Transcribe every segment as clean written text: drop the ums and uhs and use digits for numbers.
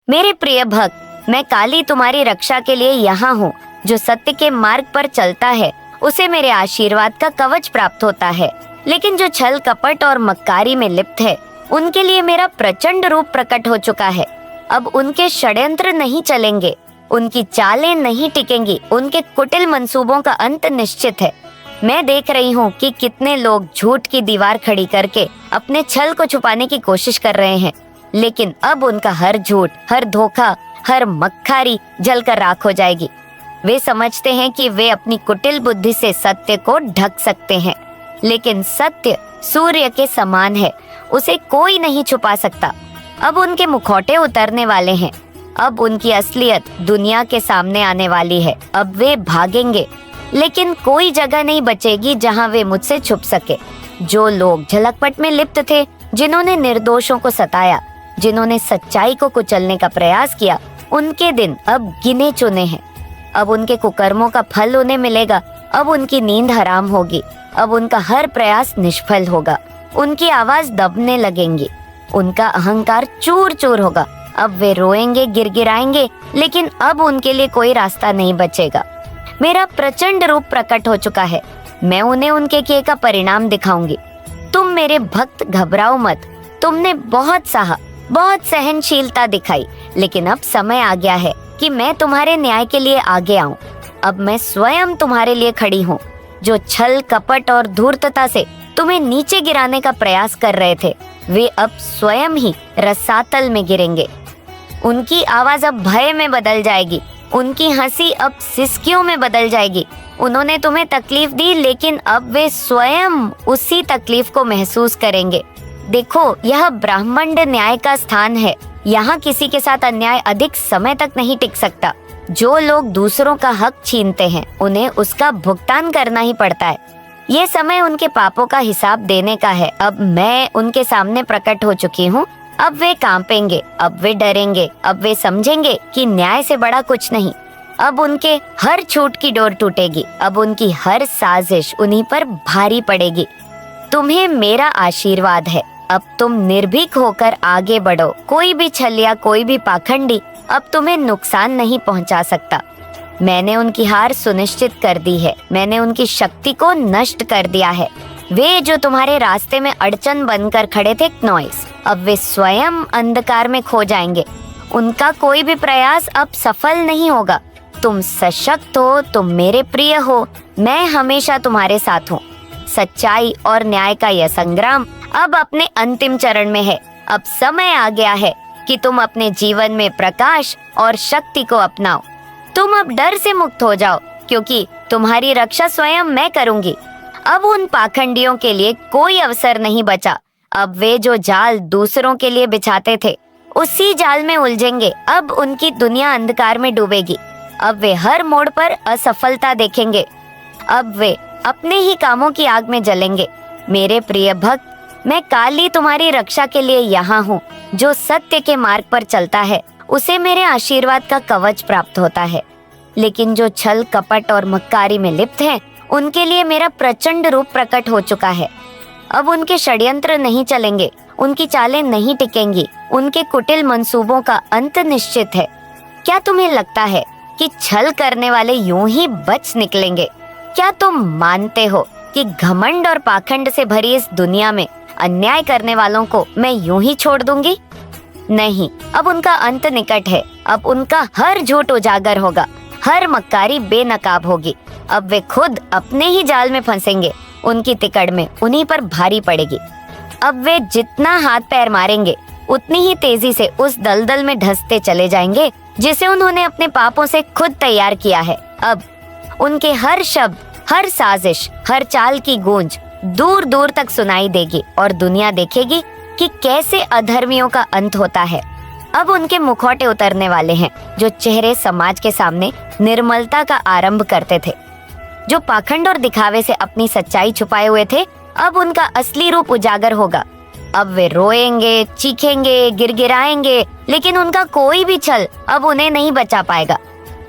मेरे प्रिय भक्त, मैं काली तुम्हारी रक्षा के लिए यहाँ हूँ। जो सत्य के मार्ग पर चलता है उसे मेरे आशीर्वाद का कवच प्राप्त होता है, लेकिन जो छल कपट और मक्कारी में लिप्त है उनके लिए मेरा प्रचंड रूप प्रकट हो चुका है। अब उनके षड्यंत्र नहीं चलेंगे, उनकी चालें नहीं टिकेंगी, उनके कुटिल मंसूबों का अंत निश्चित है। मैं देख रही हूँ कि कितने लोग झूठ की दीवार खड़ी करके अपने छल को छुपाने की कोशिश कर रहे हैं, लेकिन अब उनका हर झूठ, हर धोखा, हर मक्खारी जलकर राख हो जाएगी। वे समझते हैं कि वे अपनी कुटिल बुद्धि से सत्य को ढक सकते हैं, लेकिन सत्य सूर्य के समान है, उसे कोई नहीं छुपा सकता। अब उनके मुखौटे उतरने वाले हैं, अब उनकी असलियत दुनिया के सामने आने वाली है। अब वे भागेंगे, लेकिन कोई जगह नहीं बचेगी जहां वे मुझसे छुप सके। जो लोग झलकपट में लिप्त थे, जिन्होंने निर्दोषों को सताया, जिन्होंने सच्चाई को कुचलने का प्रयास किया, उनके दिन अब गिने चुने हैं। अब उनके कुकर्मों का फल उन्हें मिलेगा। अब उनकी नींद हराम होगी, अब उनका हर प्रयास निष्फल होगा। उनकी आवाज दबने लगेंगी, उनका अहंकार चूर चूर होगा। अब वे रोएंगे, गिड़गिड़ाएंगे, लेकिन अब उनके लिए कोई रास्ता नहीं बचेगा। मेरा प्रचंड रूप प्रकट हो चुका है, मैं उन्हें उनके किए का परिणाम दिखाऊंगी। तुम मेरे भक्त घबराओ मत, तुमने बहुत सहा, बहुत सहनशीलता दिखाई, लेकिन अब समय आ गया है कि मैं तुम्हारे न्याय के लिए आगे आऊं। अब मैं स्वयं तुम्हारे लिए खड़ी हूँ। जो छल कपट और धूर्तता से तुम्हें नीचे गिराने का प्रयास कर रहे थे, वे अब स्वयं ही रसातल में गिरेंगे। उनकी आवाज अब भय में बदल जाएगी, उनकी हंसी अब सिसकियों में बदल जाएगी। उन्होंने तुम्हें तकलीफ दी, लेकिन अब वे स्वयं उसी तकलीफ को महसूस करेंगे। देखो, यह ब्राह्मण न्याय का स्थान है। यहाँ किसी के साथ अन्याय अधिक समय तक नहीं टिक सकता। जो लोग दूसरों का हक छीनते हैं, उन्हें उसका भुगतान करना ही पड़ता है। ये समय उनके पापों का हिसाब देने का है। अब मैं उनके सामने प्रकट हो चुकी हूँ। अब वे कांपेंगे, अब वे डरेंगे, अब वे समझेंगे कि न्याय से बड़ा कुछ नहीं। अब उनके हर छूट की डोर टूटेगी, अब उनकी हर साजिश उन्हीं पर भारी पड़ेगी। तुम्हें मेरा आशीर्वाद है, अब तुम निर्भीक होकर आगे बढ़ो। कोई भी छलिया, कोई भी पाखंडी अब तुम्हें नुकसान नहीं पहुंचा सकता। मैंने उनकी हार सुनिश्चित कर दी है, मैंने उनकी शक्ति को नष्ट कर दिया है। वे जो तुम्हारे रास्ते में अड़चन बनकर खड़े थे नॉइस, अब वे स्वयं अंधकार में खो जाएंगे। उनका कोई भी प्रयास अब सफल नहीं होगा। तुम सशक्त हो, तुम मेरे प्रिय हो, मैं हमेशा तुम्हारे साथ हूँ। सच्चाई और न्याय का यह संग्राम अब अपने अंतिम चरण में है। अब समय आ गया है कि तुम अपने जीवन में प्रकाश और शक्ति को अपनाओ। तुम अब डर से मुक्त हो जाओ, क्योंकि तुम्हारी रक्षा स्वयं मैं करूंगी। अब उन पाखंडियों के लिए कोई अवसर नहीं बचा। अब वे जो जाल दूसरों के लिए बिछाते थे, उसी जाल में उलझेंगे। अब उनकी दुनिया अंधकार में डूबेगी। अब वे हर मोड़ पर असफलता देखेंगे। अब वे अपने ही कामों की आग में जलेंगे। मेरे प्रिय भक्त, मैं काली तुम्हारी रक्षा के लिए यहाँ हूँ। जो सत्य के मार्ग पर चलता है, उसे मेरे आशीर्वाद का कवच प्राप्त होता है, लेकिन जो छल कपट और मक्कारी में लिप्त हैं, उनके लिए मेरा प्रचंड रूप प्रकट हो चुका है। अब उनके षड्यंत्र नहीं चलेंगे, उनकी चालें नहीं टिकेंगी, उनके कुटिल मंसूबों का अंत निश्चित है। क्या तुम्हें लगता है कि छल करने वाले यूं ही बच निकलेंगे? क्या तुम मानते हो कि घमंड और पाखंड से भरी इस दुनिया में अन्याय करने वालों को मैं यूं ही छोड़ दूंगी? नहीं, अब उनका अंत निकट है। अब उनका हर झूठ उजागर होगा, हर मक्कारी बेनकाब होगी। अब वे खुद अपने ही जाल में फंसेंगे, उनकी तिकड़ में उन्हीं पर भारी पड़ेगी। अब वे जितना हाथ पैर मारेंगे, उतनी ही तेजी से उस दलदल में धंसते चले जाएंगे जिसे उन्होंने अपने पापों से खुद तैयार किया है। अब उनके हर शब्द, हर साजिश, हर चाल की गूंज दूर दूर तक सुनाई देगी और दुनिया देखेगी कि कैसे अधर्मियों का अंत होता है। अब उनके मुखौटे उतरने वाले हैं, जो चेहरे समाज के सामने निर्मलता का आरंभ करते थे। जो पाखंड और दिखावे से अपनी सच्चाई छुपाए हुए थे, अब उनका असली रूप उजागर होगा। अब वे रोएंगे, चीखेंगे, गिड़गिड़ाएंगे, लेकिन उनका कोई भी छल अब उन्हें नहीं बचा पाएगा।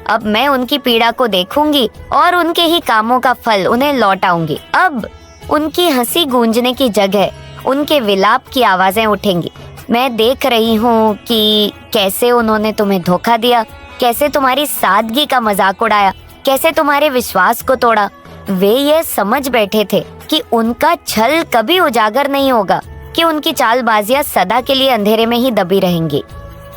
अब मैं उनकी पीड़ा को देखूंगी और उनके ही कामों का फल उन्हें लौटाऊंगी। अब उनकी हंसी गूंजने की जगह उनके विलाप की आवाजें उठेंगी। मैं देख रही हूँ कि कैसे उन्होंने तुम्हें धोखा दिया, कैसे तुम्हारी सादगी का मजाक उड़ाया, कैसे तुम्हारे विश्वास को तोड़ा। वे ये समझ बैठे थे कि उनका छल कभी उजागर नहीं होगा, कि उनकी चालबाजियां सदा के लिए अंधेरे में ही दबी रहेंगी।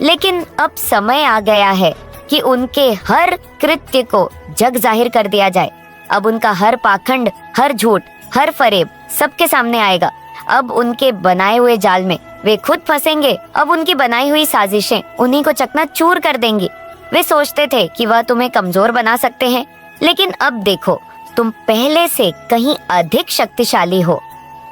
लेकिन अब समय आ गया है कि उनके हर कृत्य को जग जाहिर कर दिया जाए। अब उनका हर पाखंड, हर झूठ, हर फरेब सबके सामने आएगा। अब उनके बनाए हुए जाल में वे खुद फंसेंगे। अब उनकी बनाई हुई साजिशें उन्हीं को चकनाचूर कर देंगी। वे सोचते थे कि वह तुम्हें कमजोर बना सकते हैं, लेकिन अब देखो, तुम पहले से कहीं अधिक शक्तिशाली हो।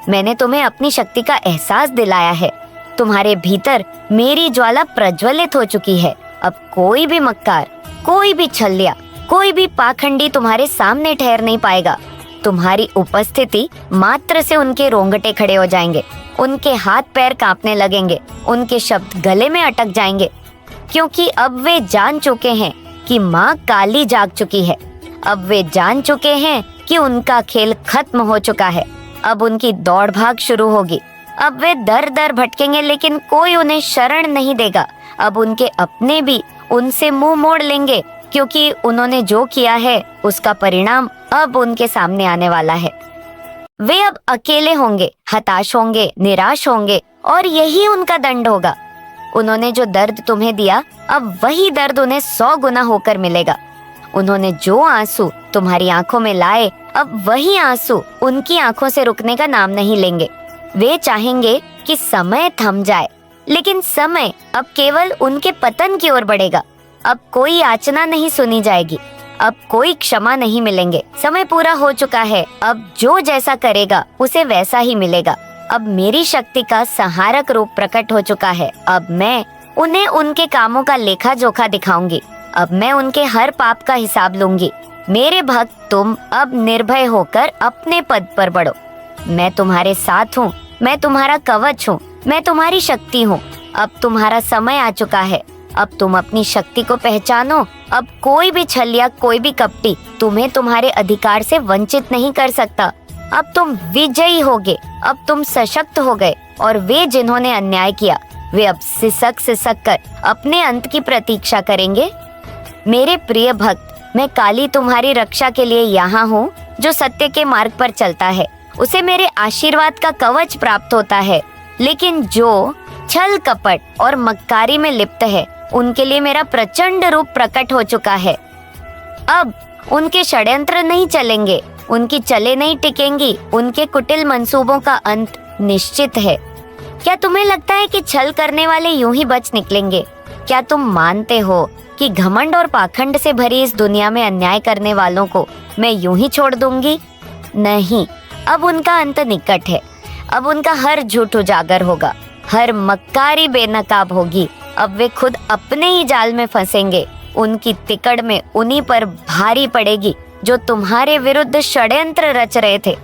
मैंने तुम्हें अपनी शक्ति का एहसास दिलाया है। तुम्हारे भीतर मेरी ज्वाला प्रज्वलित हो चुकी है। अब कोई भी मक्कार, कोई भी छलिया, कोई भी पाखंडी तुम्हारे सामने ठहर नहीं पाएगा। तुम्हारी उपस्थिति मात्र से उनके रोंगटे खड़े हो जाएंगे, उनके हाथ पैर कांपने लगेंगे, उनके शब्द गले में अटक जाएंगे, क्योंकि अब वे जान चुके हैं कि माँ काली जाग चुकी है। अब वे जान चुके हैं कि उनका खेल खत्म हो चुका है। अब उनकी दौड़ भाग शुरू होगी। अब वे दर दर भटकेंगे, लेकिन कोई उन्हें शरण नहीं देगा। अब उनके अपने भी उनसे मुंह मोड़ लेंगे, क्योंकि उन्होंने जो किया है उसका परिणाम अब उनके सामने आने वाला है। वे अब अकेले होंगे, हताश होंगे, निराश होंगे, और यही उनका दंड होगा। उन्होंने जो दर्द तुम्हें दिया, अब वही दर्द उन्हें 100 गुना होकर मिलेगा। उन्होंने जो आंसू तुम्हारी आंखों में लाए, अब वही आंसू उनकी आंखों से रुकने का नाम नहीं लेंगे। वे चाहेंगे कि समय थम जाए, लेकिन समय अब केवल उनके पतन की ओर बढ़ेगा। अब कोई याचना नहीं सुनी जाएगी, अब कोई क्षमा नहीं मिलेंगे। समय पूरा हो चुका है। अब जो जैसा करेगा उसे वैसा ही मिलेगा। अब मेरी शक्ति का संहारक रूप प्रकट हो चुका है। अब मैं उन्हें उनके कामों का लेखा जोखा दिखाऊंगी। अब मैं उनके हर पाप का हिसाब लूंगी। मेरे भक्त, तुम अब निर्भय होकर अपने पद पर बढ़ो। मैं तुम्हारे साथ हूँ, मैं तुम्हारा कवच हूँ, मैं तुम्हारी शक्ति हूँ। अब तुम्हारा समय आ चुका है। अब तुम अपनी शक्ति को पहचानो। अब कोई भी छलिया, कोई भी कपटी तुम्हें तुम्हारे अधिकार से वंचित नहीं कर सकता। अब तुम विजयी होगे। अब तुम सशक्त हो गए, और वे जिन्होंने अन्याय किया, वे अब सिसक सिसक कर अपने अंत की प्रतीक्षा करेंगे। मेरे प्रिय भक्त, मैं काली तुम्हारी रक्षा के लिए यहाँ हूँ। जो सत्य के मार्ग पर चलता है उसे मेरे आशीर्वाद का कवच प्राप्त होता है, लेकिन जो छल कपट और मक्कारी में लिप्त है, उनके लिए मेरा प्रचंड रूप प्रकट हो चुका है। अब उनके षड्यंत्र नहीं चलेंगे, उनकी चले नहीं टिकेंगी, उनके कुटिल मंसूबों का अंत निश्चित है। क्या तुम्हें लगता है कि छल करने वाले यूं ही बच निकलेंगे? क्या तुम मानते हो कि घमंड और पाखंड से भरी इस दुनिया में अन्याय करने वालों को मैं यूं ही छोड़ दूंगी? नहीं, अब उनका अंत निकट है। अब उनका हर झूठ उजागर होगा, हर मक्कारी बेनकाब होगी। अब वे खुद अपने ही जाल में फंसेंगे। उनकी तिकड़ में उन्हीं पर भारी पड़ेगी जो तुम्हारे विरुद्ध षड्यंत्र रच रहे थे,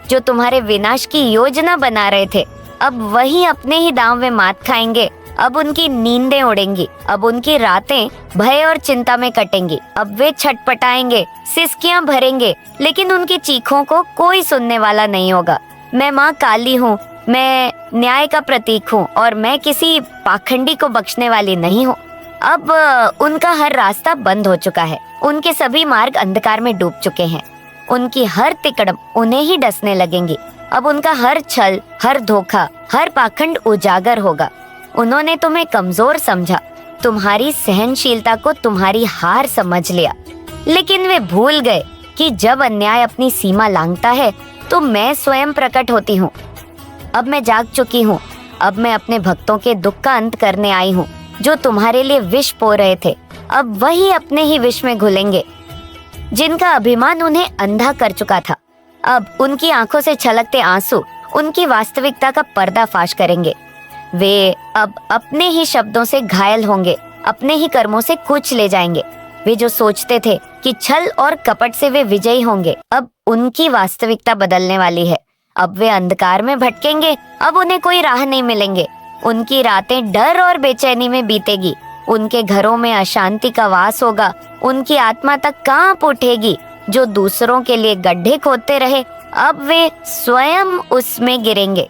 जो तुम्हारे विनाश की योजना बना रहे थे। अब वही अपने ही दांव में मात खाएंगे। अब उनकी नींदें उड़ेंगी, अब उनकी रातें भय और चिंता में कटेंगी। अब वे छटपटाएंगे, सिसकियां भरेंगे, लेकिन उनकी चीखों को कोई सुनने वाला नहीं होगा। मैं माँ काली हूँ, मैं न्याय का प्रतीक हूँ, और मैं किसी पाखंडी को बख्शने वाली नहीं हूँ। अब उनका हर रास्ता बंद हो चुका है। उनके सभी मार्ग अंधकार में डूब चुके हैं। उनकी हर तिकड़ उन्हें ही डसने लगेंगी। अब उनका हर छल, हर धोखा, हर पाखंड उजागर होगा। उन्होंने तुम्हें कमजोर समझा, तुम्हारी सहनशीलता को तुम्हारी हार समझ लिया, लेकिन वे भूल गए कि जब अन्याय अपनी सीमा लांघता है तो मैं स्वयं प्रकट होती हूँ। अब मैं जाग चुकी हूँ। अब मैं अपने भक्तों के दुख का अंत करने आई हूँ। जो तुम्हारे लिए विष पो रहे थे, अब वही अपने ही विष में घुलेंगे। जिनका अभिमान उन्हें अंधा कर चुका था, अब उनकी आंखों से छलकते आंसू उनकी वास्तविकता का पर्दाफाश करेंगे। वे अब अपने ही शब्दों से घायल होंगे, अपने ही कर्मों से कुचले ले जाएंगे। वे जो सोचते थे कि छल और कपट से वे विजयी होंगे, अब उनकी वास्तविकता बदलने वाली है। अब वे अंधकार में भटकेंगे, अब उन्हें कोई राह नहीं मिलेंगे। उनकी रातें डर और बेचैनी में बीतेगी। उनके घरों में अशांति का वास होगा। उनकी आत्मा तक कांप उठेगी। जो दूसरों के लिए गड्ढे खोदते रहे, अब वे स्वयं उसमें गिरेंगे।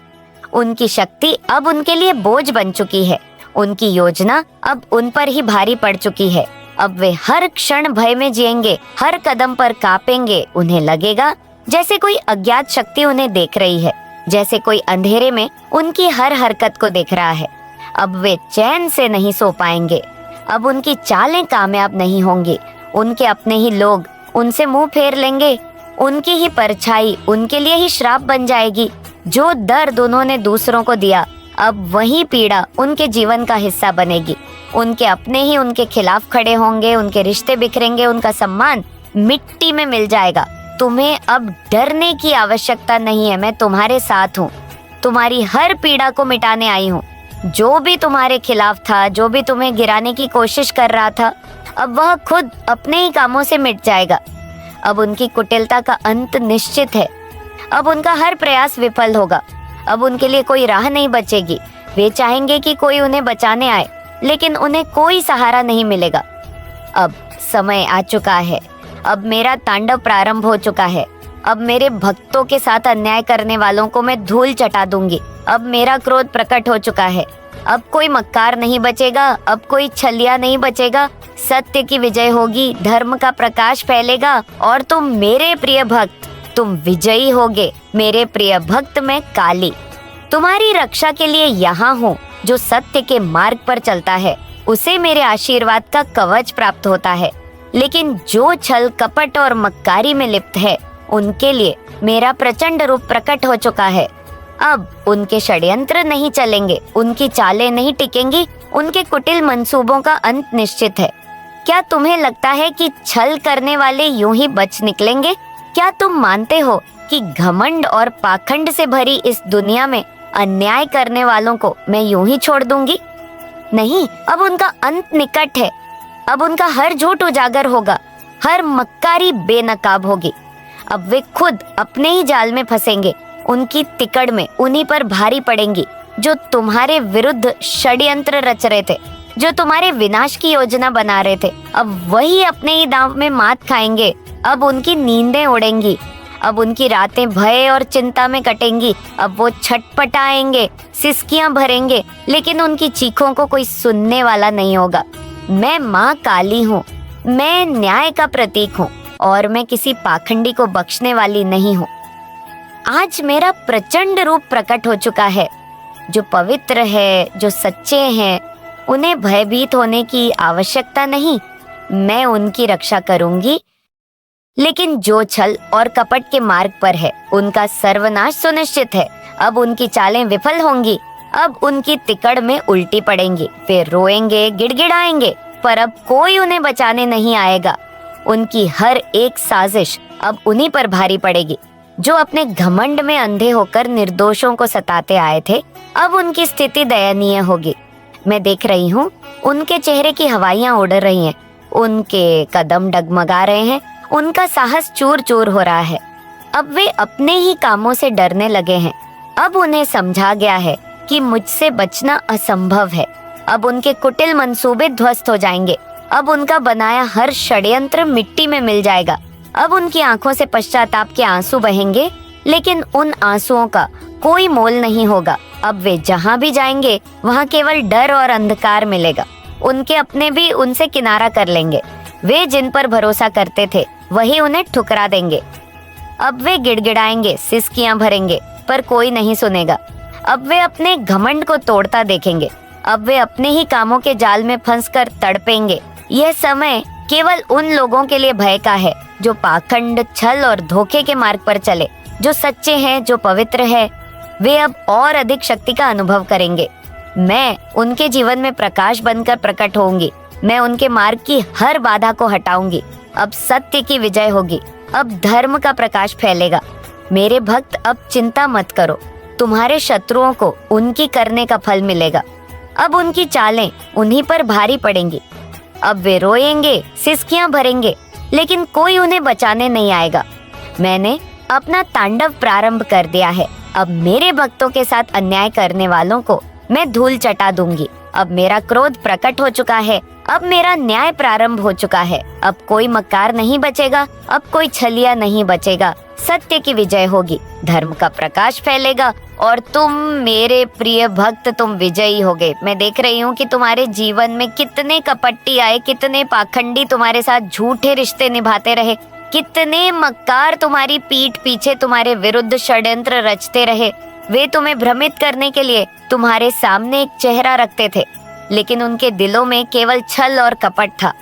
उनकी शक्ति अब उनके लिए बोझ बन चुकी है। उनकी योजना अब उन पर ही भारी पड़ चुकी है। अब वे हर क्षण भय में जिएंगे, हर कदम पर कांपेंगे। उन्हें लगेगा जैसे कोई अज्ञात शक्ति उन्हें देख रही है, जैसे कोई अंधेरे में उनकी हर हरकत को देख रहा है। अब वे चैन से नहीं सो पाएंगे। अब उनकी चालें कामयाब नहीं होंगी। उनके अपने ही लोग उनसे मुंह फेर लेंगे। उनकी ही परछाई उनके लिए ही श्राप बन जाएगी। जो दर्द उन्होंने दूसरों को दिया, अब वही पीड़ा उनके जीवन का हिस्सा बनेगी। उनके अपने ही उनके खिलाफ खड़े होंगे, उनके रिश्ते बिखरेंगे, उनका सम्मान मिट्टी में मिल जाएगा। तुम्हें अब डरने की आवश्यकता नहीं है। मैं तुम्हारे साथ हूँ। तुम्हारी हर पीड़ा को मिटाने आई हूँ। जो भी तुम्हारे खिलाफ था, जो भी तुम्हें गिराने की कोशिश कर रहा था, अब वह खुद अपने ही कामों से मिट जाएगा। अब उनकी कुटिलता का अंत निश्चित है। अब उनका हर प्रयास विफल होगा। अब उनके लिए कोई राह नहीं बचेगी। वे चाहेंगे कि कोई उन्हें बचाने आए, लेकिन उन्हें कोई सहारा नहीं मिलेगा। अब समय आ चुका है। अब मेरा तांडव प्रारंभ हो चुका है। अब मेरे भक्तों के साथ अन्याय करने वालों को मैं धूल चटा दूंगी। अब मेरा क्रोध प्रकट हो चुका है। अब कोई मक्कार नहीं बचेगा। अब कोई छलिया नहीं बचेगा। सत्य की विजय होगी, धर्म का प्रकाश फैलेगा और तुम मेरे प्रिय भक्त, तुम विजयी होगे। मेरे प्रिय भक्त, मैं काली तुम्हारी रक्षा के लिए यहाँ हूँ। जो सत्य के मार्ग पर चलता है उसे मेरे आशीर्वाद का कवच प्राप्त होता है, लेकिन जो छल कपट और मक्कारी में लिप्त है उनके लिए मेरा प्रचंड रूप प्रकट हो चुका है। अब उनके षड्यंत्र नहीं चलेंगे, उनकी चालें नहीं टिकेंगी, उनके कुटिल मंसूबों का अंत निश्चित है। क्या तुम्हें लगता है कि छल करने वाले यूं ही बच निकलेंगे? क्या तुम मानते हो कि घमंड और पाखंड से भरी इस दुनिया में अन्याय करने वालों को मैं यूं ही छोड़ दूंगी? नहीं, अब उनका अंत निकट है। अब उनका हर झूठ उजागर होगा, हर मक्कारी बेनकाब होगी। अब वे खुद अपने ही जाल में फंसेंगे। उनकी तिकड़ में उन्हीं पर भारी पड़ेंगी जो तुम्हारे विरुद्ध षड्यंत्र रच रहे थे, जो तुम्हारे विनाश की योजना बना रहे थे। अब वही अपने ही दांव में मात खाएंगे। अब उनकी नींदें उड़ेंगी। अब उनकी रातें भय और चिंता में कटेंगी। अब वो छटपटाएंगे, सिसकियां भरेंगे, लेकिन उनकी चीखों को कोई सुनने वाला नहीं होगा। मैं माँ काली हूँ। मैं न्याय का प्रतीक हूँ और मैं किसी पाखंडी को बख्शने वाली नहीं हूँ। आज मेरा प्रचंड रूप प्रकट हो चुका है। जो पवित्र है, जो सच्चे हैं, उन्हें भयभीत होने की आवश्यकता नहीं। मैं उनकी रक्षा करूंगी। लेकिन जो छल और कपट के मार्ग पर है उनका सर्वनाश सुनिश्चित है। अब उनकी चालें विफल होंगी। अब उनकी तिकड़ में उल्टी पड़ेंगी। वे रोएंगे, गिड़गिड़ाएंगे, पर अब कोई उन्हें बचाने नहीं आएगा। उनकी हर एक साजिश अब उन्हीं पर भारी पड़ेगी। जो अपने घमंड में अंधे होकर निर्दोषों को सताते आए थे, अब उनकी स्थिति दयनीय होगी। मैं देख रही हूँ उनके चेहरे की हवाइयाँ उड़ रही हैं, उनके कदम डगमगा रहे हैं, उनका साहस चूर चूर हो रहा है। अब वे अपने ही कामों से डरने लगे हैं। अब उन्हें समझा गया है कि मुझसे बचना असंभव है। अब उनके कुटिल मंसूबे ध्वस्त हो जाएंगे। अब उनका बनाया हर षड्यंत्र मिट्टी में मिल जाएगा। अब उनकी आंखों से पश्चाताप के आंसू बहेंगे, लेकिन उन आंसुओं का कोई मोल नहीं होगा। अब वे जहां भी जाएंगे वहां केवल डर और अंधकार मिलेगा। उनके अपने भी उनसे किनारा कर लेंगे। वे जिन पर भरोसा करते थे वही उन्हें ठुकरा देंगे। अब वे गिड़गिड़ाएंगे, सिसकियां भरेंगे, पर कोई नहीं सुनेगा। अब वे अपने घमंड को तोड़ता देखेंगे। अब वे अपने ही कामों के जाल में फंसकर तड़पेंगे। यह समय केवल उन लोगों के लिए भय का है जो पाखंड, छल और धोखे के मार्ग पर चले। जो सच्चे हैं, जो पवित्र है, वे अब और अधिक शक्ति का अनुभव करेंगे। मैं उनके जीवन में प्रकाश बनकर प्रकट होंगी। मैं उनके मार्ग की हर बाधा को हटाऊंगी। अब सत्य की विजय होगी। अब धर्म का प्रकाश फैलेगा। मेरे भक्त, अब चिंता मत करो। तुम्हारे शत्रुओं को उनकी करने का फल मिलेगा। अब उनकी चालें उन्हीं पर भारी पड़ेंगी। अब वे रोएंगे, सिसकियां भरेंगे, लेकिन कोई उन्हें बचाने नहीं आएगा। मैंने अपना तांडव प्रारंभ कर दिया है। अब मेरे भक्तों के साथ अन्याय करने वालों को मैं धूल चटा दूंगी। अब मेरा क्रोध प्रकट हो चुका है। अब मेरा न्याय प्रारंभ हो चुका है। अब कोई मक्कार नहीं बचेगा। अब कोई छलिया नहीं बचेगा। सत्य की विजय होगी। धर्म का प्रकाश फैलेगा और तुम मेरे प्रिय भक्त, तुम विजयी हो गए। मैं देख रही हूँ कि तुम्हारे जीवन में कितने कपटी आए, कितने पाखंडी तुम्हारे साथ झूठे रिश्ते निभाते रहे, कितने मक्कार तुम्हारी पीठ पीछे तुम्हारे विरुद्ध षड्यंत्र रचते रहे। वे तुम्हें भ्रमित करने के लिए तुम्हारे सामने एक चेहरा रखते थे, लेकिन उनके दिलों में केवल छल और कपट था।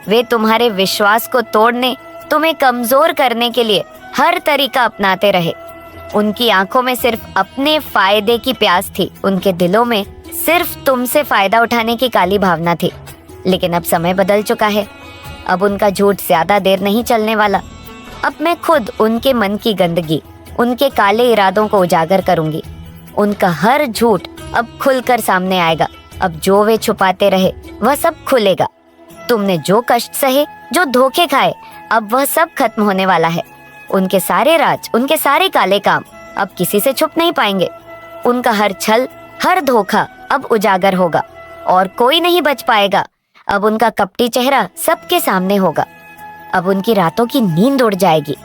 वे तुम्हारे विश्वास को तोड़ने, तुम्हें कमजोर करने के लिए हर तरीका अपनाते रहे। उनकी आंखों में सिर्फ अपने फायदे की प्यास थी, उनके दिलों में सिर्फ तुमसे फायदा उठाने की काली भावना थी। लेकिन अब समय बदल चुका है, अब उनका झूठ ज्यादा देर नहीं चलने वाला। अब मैं खुद उनके मन की गंदगी, उनके काले इरादों को उजागर करूंगी। उनका हर झूठ अब खुलकर सामने आएगा। अब जो वे छुपाते रहे वह सब खुलेगा। तुमने जो कष्ट सहे, जो धोखे खाए, अब वह सब खत्म होने वाला है। उनके सारे राज, उनके सारे काले काम अब किसी से छुप नहीं पाएंगे। उनका हर छल, हर धोखा अब उजागर होगा और कोई नहीं बच पाएगा। अब उनका कपटी चेहरा सबके सामने होगा। अब उनकी रातों की नींद उड़ जाएगी।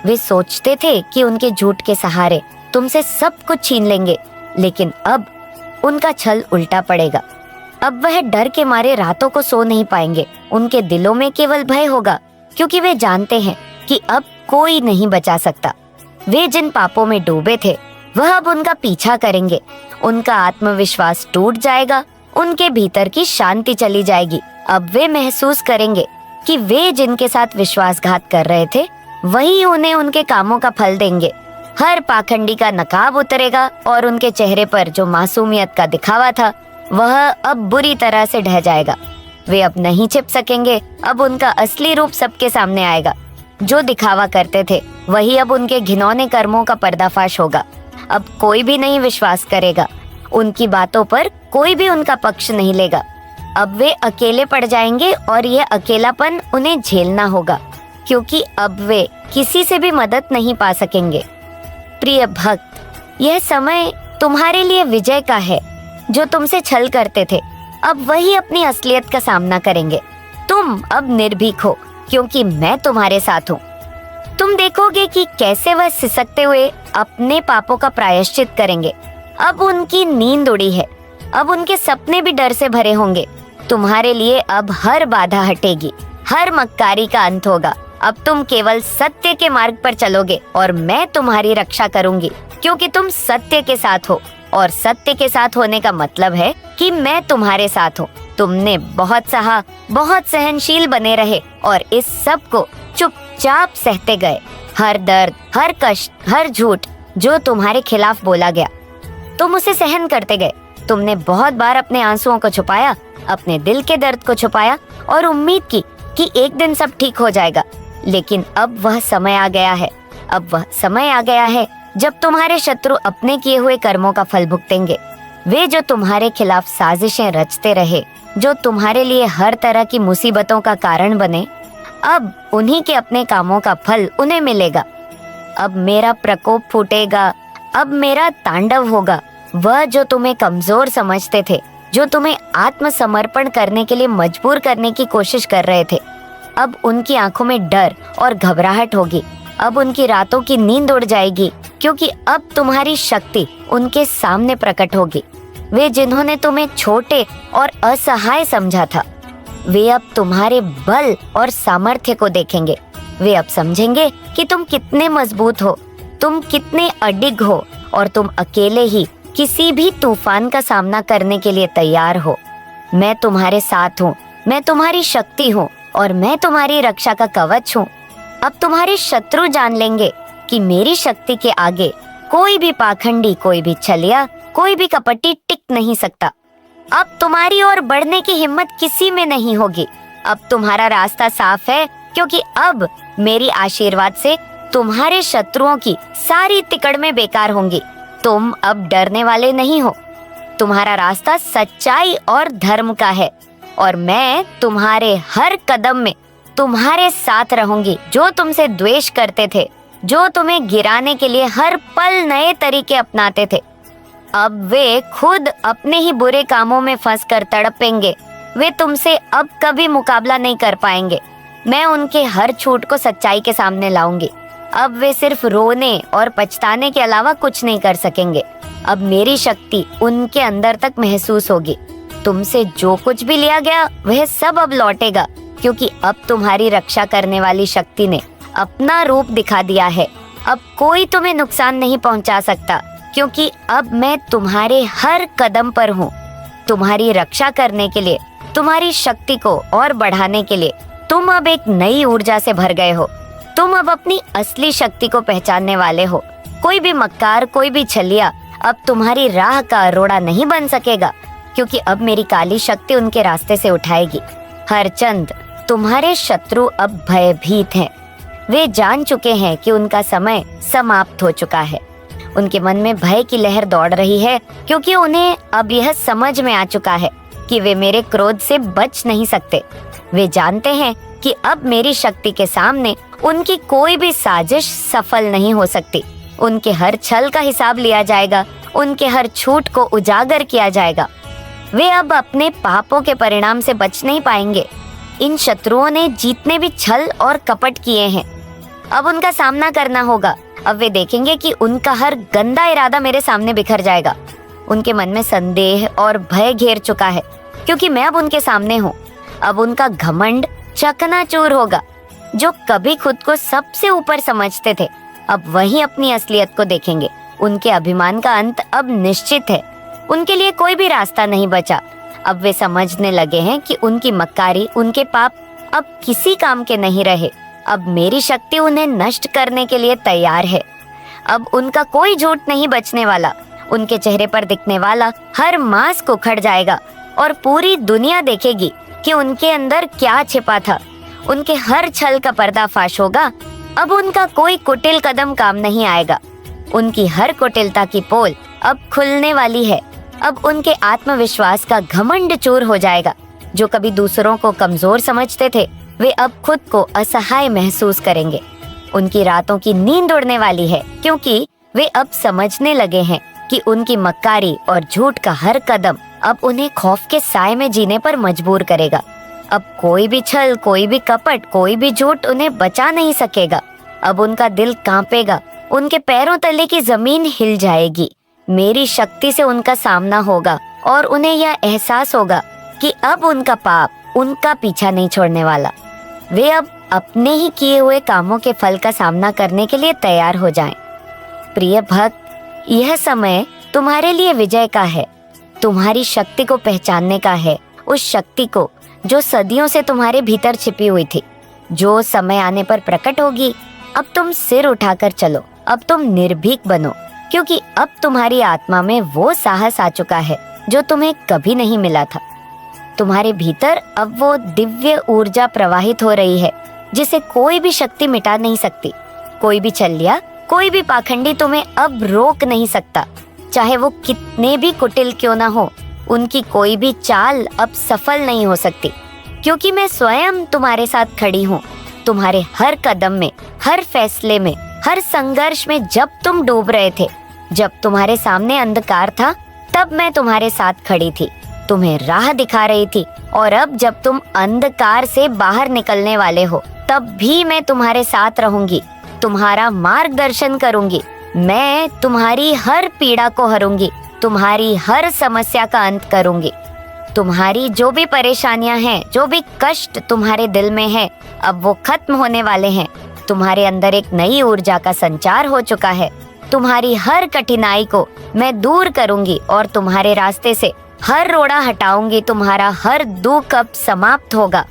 वे सोचते थे कि उनके झूठ के सहारे तुमसे सब कुछ छीन लेंगे, लेकिन अब उनका छल उल्टा पड़ेगा। अब वह डर के मारे रातों को सो नहीं पाएंगे। उनके दिलों में केवल भय होगा, क्योंकि वे जानते हैं कि अब कोई नहीं बचा सकता। वे जिन पापों में डूबे थे वह अब उनका पीछा करेंगे। उनका आत्मविश्वास टूट जाएगा, उनके भीतर की शांति चली जाएगी। अब वे महसूस करेंगे कि वे जिनके साथ विश्वासघात कर रहे थे वही उन्हें उनके कामों का फल देंगे। हर पाखंडी का नकाब उतरेगा और उनके चेहरे पर जो मासूमियत का दिखावा था वह अब बुरी तरह से ढह जाएगा। वे अब नहीं छिप सकेंगे। अब उनका असली रूप सबके सामने आएगा। जो दिखावा करते थे वही अब उनके घिनौने कर्मों का पर्दाफाश होगा। अब कोई भी नहीं विश्वास करेगा, उनकी बातों पर कोई भी उनका पक्ष नहीं लेगा। अब वे अकेले पड़ जाएंगे और यह अकेलापन उन्हें झेलना होगा, क्योंकि अब वे किसी से भी मदद नहीं पा सकेंगे। प्रिय भक्त, यह समय तुम्हारे लिए विजय का है। जो तुमसे छल करते थे अब वही अपनी असलियत का सामना करेंगे। तुम अब निर्भीक हो, क्योंकि मैं तुम्हारे साथ हूँ। तुम देखोगे कि कैसे वह सिसकते हुए अपने पापों का प्रायश्चित करेंगे। अब उनकी नींद उड़ी है, अब उनके सपने भी डर से भरे होंगे। तुम्हारे लिए अब हर बाधा हटेगी, हर मक्कारी का अंत होगा। अब तुम केवल सत्य के मार्ग पर चलोगे और मैं तुम्हारी रक्षा करूंगी, क्योंकि तुम सत्य के साथ हो। और सत्य के साथ होने का मतलब है कि मैं तुम्हारे साथ हूँ। तुमने बहुत सहा, बहुत सहनशील बने रहे और इस सब को चुपचाप सहते गए। हर दर्द, हर कष्ट, हर झूठ जो तुम्हारे खिलाफ बोला गया, तुम उसे सहन करते गए। तुमने बहुत बार अपने आंसुओं को छुपाया, अपने दिल के दर्द को छुपाया और उम्मीद की कि एक दिन सब ठीक हो जाएगा। लेकिन अब वह समय आ गया है, अब वह समय आ गया है जब तुम्हारे शत्रु अपने किए हुए कर्मों का फल भुगतेंगे। वे जो तुम्हारे खिलाफ साजिशें रचते रहे, जो तुम्हारे लिए हर तरह की मुसीबतों का कारण बने, अब उन्हीं के अपने कामों का फल उन्हें मिलेगा। अब मेरा प्रकोप फूटेगा, अब मेरा तांडव होगा। वह जो तुम्हें कमजोर समझते थे, जो तुम्हें आत्मसमर्पण करने के लिए मजबूर करने की कोशिश कर रहे थे, अब उनकी आंखों में डर और घबराहट होगी। अब उनकी रातों की नींद उड़ जाएगी, क्योंकि अब तुम्हारी शक्ति उनके सामने प्रकट होगी। वे जिन्होंने तुम्हें छोटे और असहाय समझा था, वे अब तुम्हारे बल और सामर्थ्य को देखेंगे। वे अब समझेंगे कि तुम कितने मजबूत हो, तुम कितने अडिग हो और तुम अकेले ही किसी भी तूफान का सामना करने के लिए तैयार हो। मैं तुम्हारे साथ हूँ, मैं तुम्हारी शक्ति हूँ और मैं तुम्हारी रक्षा का कवच हूँ। अब तुम्हारे शत्रु जान लेंगे कि मेरी शक्ति के आगे कोई भी पाखंडी, कोई भी छलिया, कोई भी कपटी टिक नहीं सकता। अब तुम्हारी ओर बढ़ने की हिम्मत किसी में नहीं होगी। अब तुम्हारा रास्ता साफ है, क्योंकि अब मेरी आशीर्वाद से तुम्हारे शत्रुओं की सारी तिकड़में बेकार होंगी। तुम अब डरने वाले नहीं हो। तुम्हारा रास्ता सच्चाई और धर्म का है और मैं तुम्हारे हर कदम में तुम्हारे साथ रहूंगी। जो तुमसे द्वेष करते थे, जो तुम्हें गिराने के लिए हर पल नए तरीके अपनाते थे, अब वे खुद अपने ही बुरे कामों में फंसकर तड़पेंगे। वे तुमसे अब कभी मुकाबला नहीं कर पाएंगे। मैं उनके हर झूठ को सच्चाई के सामने लाऊंगी। अब वे सिर्फ रोने और पछताने के अलावा कुछ नहीं कर सकेंगे। अब मेरी शक्ति उनके अंदर तक महसूस होगी। तुमसे जो कुछ भी लिया गया वह सब अब लौटेगा, क्योंकि अब तुम्हारी रक्षा करने वाली शक्ति ने अपना रूप दिखा दिया है। अब कोई तुम्हें नुकसान नहीं पहुंचा सकता, क्योंकि अब मैं तुम्हारे हर कदम पर हूँ। तुम्हारी रक्षा करने के लिए, तुम्हारी शक्ति को और बढ़ाने के लिए तुम अब एक नई ऊर्जा से भर गए हो। तुम अब अपनी असली शक्ति को पहचानने वाले हो। कोई भी मक्कार, कोई भी छलिया अब तुम्हारी राह का रोड़ा नहीं बन सकेगा, क्योंकि अब मेरी काली शक्ति उनके रास्ते से उठाएगी। हरचंद, तुम्हारे शत्रु अब भयभीत हैं। वे जान चुके हैं कि उनका समय समाप्त हो चुका है। उनके मन में भय की लहर दौड़ रही है, क्योंकि उन्हें अब यह समझ में आ चुका है कि वे मेरे क्रोध से बच नहीं सकते। वे जानते हैं कि अब मेरी शक्ति के सामने उनकी कोई भी साजिश सफल नहीं हो सकती। उनके हर छल का हिसाब लिया जाएगा, उनके हर झूठ को उजागर किया जाएगा। वे अब अपने पापों के परिणाम से बच नहीं पाएंगे। इन शत्रुओं ने जितने भी छल और कपट किए हैं, अब उनका सामना करना होगा। अब वे देखेंगे कि उनका हर गंदा इरादा मेरे सामने बिखर जाएगा। उनके मन में संदेह और भय घेर चुका है, क्योंकि मैं अब उनके सामने हूँ। अब उनका घमंड चकनाचूर होगा। जो कभी खुद को सबसे ऊपर समझते थे, अब वही अपनी असलियत को देखेंगे। उनके अभिमान का अंत अब निश्चित है। उनके लिए कोई भी रास्ता नहीं बचा। अब वे समझने लगे हैं कि उनकी मक्कारी, उनके पाप अब किसी काम के नहीं रहे। अब मेरी शक्ति उन्हें नष्ट करने के लिए तैयार है। अब उनका कोई झूठ नहीं बचने वाला। उनके चेहरे पर दिखने वाला हर मांस उखड़ जाएगा और पूरी दुनिया देखेगी कि उनके अंदर क्या छिपा था। उनके हर छल का पर्दाफाश होगा। अब उनका कोई कुटिल कदम काम नहीं आएगा। उनकी हर कुटिलता की पोल अब खुलने वाली है। अब उनके आत्मविश्वास का घमंड चूर हो जाएगा। जो कभी दूसरों को कमजोर समझते थे, वे अब खुद को असहाय महसूस करेंगे। उनकी रातों की नींद उड़ने वाली है, क्योंकि वे अब समझने लगे हैं कि उनकी मक्कारी और झूठ का हर कदम अब उन्हें खौफ के साए में जीने पर मजबूर करेगा। अब कोई भी छल, कोई भी कपट, कोई भी झूठ उन्हें बचा नहीं सकेगा। अब उनका दिल कांपेगा, उनके पैरों तले की जमीन हिल जाएगी। मेरी शक्ति से उनका सामना होगा और उन्हें यह एहसास होगा कि अब उनका पाप उनका पीछा नहीं छोड़ने वाला। वे अब अपने ही किए हुए कामों के फल का सामना करने के लिए तैयार हो जाएं। प्रिय भक्त, यह समय तुम्हारे लिए विजय का है। तुम्हारी शक्ति को पहचानने का है, उस शक्ति को जो सदियों से तुम्हारे भीतर छिपी हुई थी, जो समय आने पर प्रकट होगी। अब तुम सिर उठाकर चलो, अब तुम निर्भीक बनो, क्योंकि अब तुम्हारी आत्मा में वो साहस आ चुका है जो तुम्हें कभी नहीं मिला था। तुम्हारे भीतर अब वो दिव्य ऊर्जा प्रवाहित हो रही है जिसे कोई भी शक्ति मिटा नहीं सकती। कोई भी छलिया, कोई भी पाखंडी तुम्हें अब रोक नहीं सकता। चाहे वो कितने भी कुटिल क्यों ना हो, उनकी कोई भी चाल अब सफल नहीं हो सकती, क्योंकि मैं स्वयं तुम्हारे साथ खड़ी हूँ। तुम्हारे हर कदम में, हर फैसले में, हर संघर्ष में जब तुम डूब रहे थे, जब तुम्हारे सामने अंधकार था, तब मैं तुम्हारे साथ खड़ी थी, तुम्हें राह दिखा रही थी। और अब जब तुम अंधकार से बाहर निकलने वाले हो, तब भी मैं तुम्हारे साथ रहूंगी, तुम्हारा मार्गदर्शन करूंगी। मैं तुम्हारी हर पीड़ा को हरूंगी, तुम्हारी हर समस्या का अंत करूंगी। तुम्हारी जो भी परेशानियां हैं, जो भी कष्ट तुम्हारे दिल में है, अब वो खत्म होने वाले हैं। तुम्हारे अंदर एक नई ऊर्जा का संचार हो चुका है। तुम्हारी हर कठिनाई को मैं दूर करूंगी और तुम्हारे रास्ते से हर रोड़ा हटाऊंगी। तुम्हारा हर दुख अब समाप्त होगा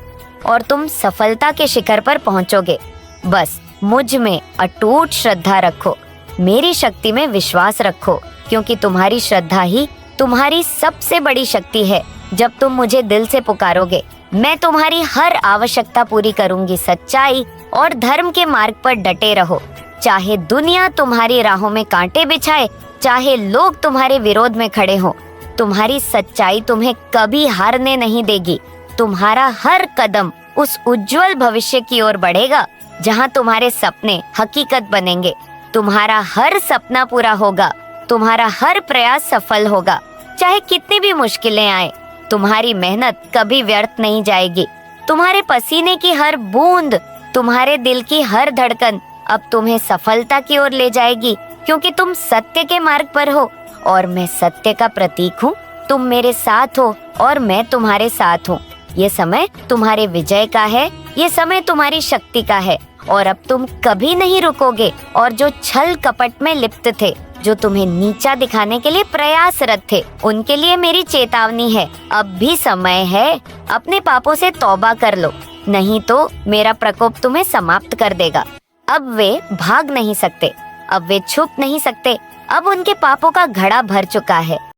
और तुम सफलता के शिखर पर पहुंचोगे। बस मुझ में अटूट श्रद्धा रखो, मेरी शक्ति में विश्वास रखो, क्योंकि तुम्हारी श्रद्धा ही तुम्हारी सबसे बड़ी शक्ति है। जब तुम मुझे दिल से पुकारोगे, मैं तुम्हारी हर आवश्यकता पूरी करूंगी। सच्चाई और धर्म के मार्ग पर डटे रहो, चाहे दुनिया तुम्हारी राहों में कांटे बिछाए, चाहे लोग तुम्हारे विरोध में खड़े हों। तुम्हारी सच्चाई तुम्हें कभी हारने नहीं देगी। तुम्हारा हर कदम उस उज्जवल भविष्य की ओर बढ़ेगा जहां तुम्हारे सपने हकीकत बनेंगे। तुम्हारा हर सपना पूरा होगा, तुम्हारा हर प्रयास सफल होगा। चाहे कितनी भी मुश्किलें आए, तुम्हारी मेहनत कभी व्यर्थ नहीं जाएगी। तुम्हारे पसीने की हर बूंद, तुम्हारे दिल की हर धड़कन अब तुम्हें सफलता की ओर ले जाएगी, क्योंकि तुम सत्य के मार्ग पर हो और मैं सत्य का प्रतीक हूँ। तुम मेरे साथ हो और मैं तुम्हारे साथ हूँ। ये समय तुम्हारे विजय का है, ये समय तुम्हारी शक्ति का है और अब तुम कभी नहीं रुकोगे। और जो छल कपट में लिप्त थे, जो तुम्हें नीचा दिखाने के लिए प्रयासरत थे, उनके लिए मेरी चेतावनी है, अब भी समय है, अपने पापों से तौबा कर लो, नहीं तो मेरा प्रकोप तुम्हें समाप्त कर देगा। अब वे भाग नहीं सकते, अब वे छुप नहीं सकते, अब उनके पापों का घड़ा भर चुका है।